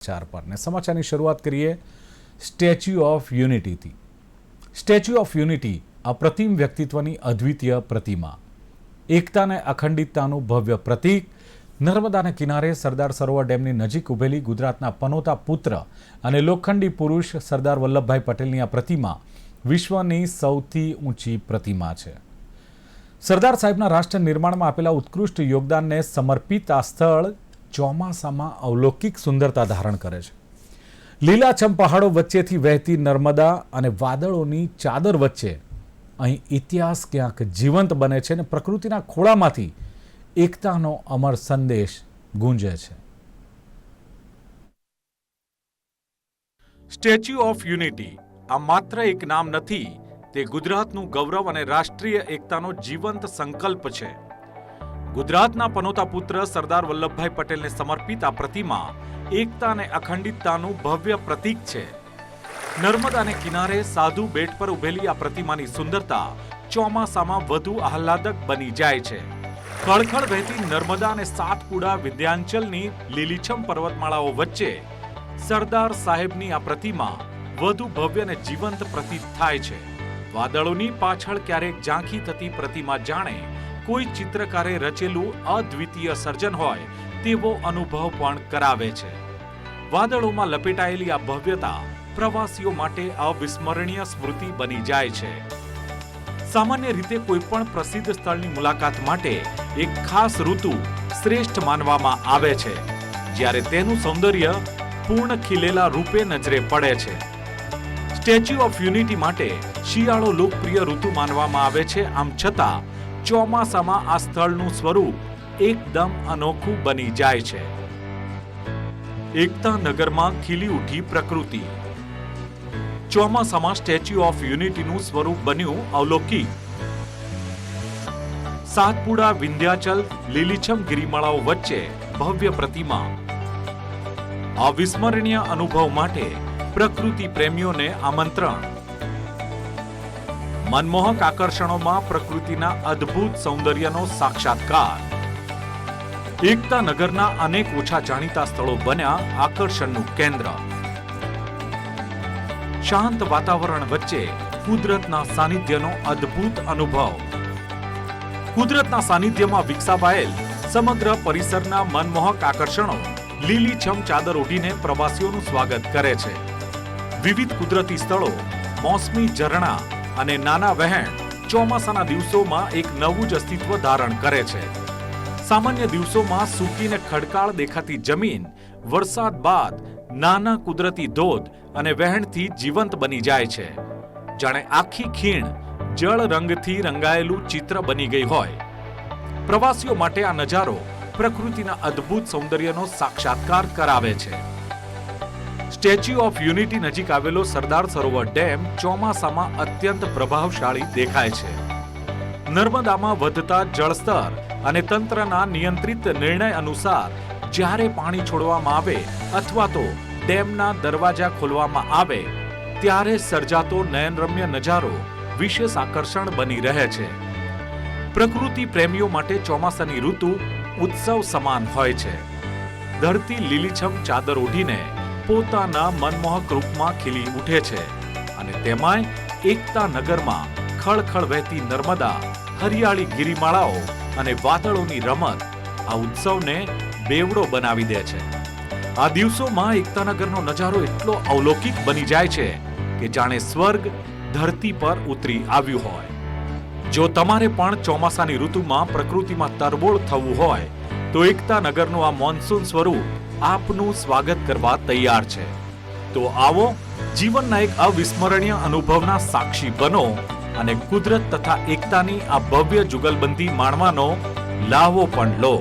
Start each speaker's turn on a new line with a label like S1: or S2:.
S1: ચાર પર ને સમાચારની શરૂઆત કરીએ સ્ટેચ્યુ ઓફ યુનિટીથી। સ્ટેચ્યુ ઓફ યુનિટી અપ્રતિમ વ્યક્તિત્વની અદ્વિતીય પ્રતિમા, એકતા અને અખંડિતતાનું ભવ્ય પ્રતીક, નર્મદાના કિનારે સરદાર સરોવર ડેમની નજીક ઉભેલી ગુજરાતના પનોતા પુત્ર અને લોખંડી પુરુષ સરદાર વલ્લભભાઈ પટેલની આ પ્રતિમા વિશ્વની સૌથી ઊંચી પ્રતિમા છે। સરદાર સાહેબના રાષ્ટ્ર નિર્માણમાં આપેલા ઉત્કૃષ્ટ યોગદાનને સમર્પિત આ સ્થળ ચોમાસામાં અલૌકિક સુંદરતા ધારણ કરે છે। લીલાછમ પહાડો વચ્ચેથી વહેતી નર્મદા અને વાદળોની ચાદર વચ્ચે અહીં ઇતિહાસ ક્યાંક જીવંત બને છે અને પ્રકૃતિના ખોળામાંથી એકતાનો અમર સંદેશ ગુંજે છે।
S2: સ્ટેચ્યુ ઓફ યુનિટી આ માત્ર એક નામ નથી, તે ગુજરાતનું ગૌરવ અને રાષ્ટ્રીય એકતાનો જીવંત સંકલ્પ છે। ગુજરાતના પનોતા પુત્ર સરદાર વલ્લભભાઈ પટેલને સમર્પિત આ પ્રતિમા એકતા અને અખંડિતતાનું ભવ્ય પ્રતીક છે। નર્મદાને કિનારે સાધુ બેટ પર ઉભેલી આ પ્રતિમાની સુંદરતા ચોમાસામાં વધુ આહલાદક બની જાય છે। ખળખળ વહેતી નર્મદા અને સાતપુડા વિંધ્યાચલની લીલીછમ પર્વતમાળાઓ વચ્ચે સરદાર સાહેબની આ પ્રતિમા વધુ ભવ્ય અને જીવંત પ્રતીત થાય છે। વાદળોની પાછળ ક્યારેક ઝાંખી થતી પ્રતિમા જાણે કોઈ ચિત્રકારે રચેલું અદ્વિતીય સર્જન હોય તેવો અનુભવ પણ કરાવે છે। વાદળોમાં લપેટાયેલી આ ભવ્યતા પ્રવાસીઓ માટે અવિસ્મરણીય સ્મૃતિ બની જાય છે। સામાન્ય રીતે કોઈ પણ પ્રસિદ્ધ સ્થળની મુલાકાત માટે એક ખાસ ઋતુ શ્રેષ્ઠ માનવામાં આવે છે, જ્યારે તેનું સૌંદર્ય પૂર્ણ ખીલેલા રૂપે નજરે પડે છે। સ્ટેચ્યુ ઓફ યુનિટી માટે શિયાળો લોકપ્રિય ઋતુ માનવામાં આવે છે, આમ છતાં ચોમાસામાં આ સ્થળનું સ્વરૂપ એકદમ અનોખું બની જાય છે। એકતા નગરમાં ખીલી ઉઠી પ્રકૃતિ। ચોમાસામાં સ્ટેચ્યુ ઓફ યુનિટીનું સ્વરૂપ બન્યું અલૌકિક। સાતપુડા વિંધ્યાચલ લીલીછમ ગિરિમાળાઓ વચ્ચે ભવ્ય પ્રતિમા। અવિસ્મરણીય અનુભવ માટે પ્રકૃતિ પ્રેમીઓને આમંત્રણ। મનમોહક આકર્ષણોમાં પ્રકૃતિના અદ્ભુત સૌંદર્યનો સાક્ષાત્કાર। એકતા નગરના અનેક ઓછા જાણીતા સ્થળો બન્યા આકર્ષણનું કેન્દ્ર। શાંત વાતાવરણ વચ્ચે કુદરતના સાનિધ્યનો અદ્ભુત અનુભવ। કુદરતના સાનિધ્યમાં વિકસાવાયેલ સમગ્ર પરિસરના મનમોહક આકર્ષણો લીલીછમ ચાદર ઓઢીને પ્રવાસીઓનું સ્વાગત કરે છે। વિવિધ કુદરતી સ્થળો, મોસમી ઝરણા અને નાના વહેણ ચોમાસાના દિવસોમાં એક નવું જ અસ્તિત્વ ધારણ કરે છે। સામાન્ય દિવસોમાં સૂકીને ખડકાળ દેખાતી જમીન વરસાદ બાદ નાના કુદરતી ધોધ અને વહેણથી જીવંત બની જાય છે, જાણે આખી ખીણ જળ રંગથી રંગાયેલું ચિત્ર બની ગઈ હોય। પ્રવાસીઓ માટે આ નજારો પ્રકૃતિના અદ્ભુત સૌંદર્યનો સાક્ષાત્કાર કરાવે છે। સ્ટેચ્યુ ઓફ યુનિટી નજીક આવેલો સરદાર સરોવર ડેમ ચોમાસામાં અત્યંત પ્રભાવશાળી દેખાય છે। નર્મદામાં વધતા જળસ્તર અને તંત્રના નિયંત્રિત નિર્ણય અનુસાર જ્યારે પાણી છોડવામાં આવે અથવા તો ડેમના દરવાજા ખોલવામાં આવે ત્યારે સર્જાતો નયનરમ્ય નજારો વિશેષ આકર્ષણ બની રહે છે। પ્રકૃતિ પ્રેમીઓ માટે ચોમાસાની ઋતુ ઉત્સવ સમાન હોય છે। ધરતી લીલીછમ ચાદર ઓઢીને પોતાના મનમોહક રૂપમાં ખીલી ઉઠે છે અને તેમાંય એકતા નગરમાં ખળખળ વહેતી નર્મદા, હરિયાળી ગિરિમાળાઓ અને વાદળોની રમત આ ઉત્સવને બેવડો બનાવી દે છે। આ દિવસોમાં એકતાનગરનો નજારો એટલો અલૌકિક બની જાય છે કે જાણે સ્વર્ગ ધરતી પર ઉતરી આવ્યું હોય। જો તમારે પણ ચોમાસાની ઋતુમાં પ્રકૃતિમાં તરબોળ થવું હોય તો એકતાનગરનું આ મોન્સૂન સ્વરૂપ આપનું સ્વાગત કરવા તૈયાર છે। તો આવો, જીવનના એક અવિસ્મરણીય અનુભવના સાક્ષી બનો અને કુદરત તથા એકતાની આ ભવ્ય જુગલબંધી માણવાનો લાહવો પણ લો।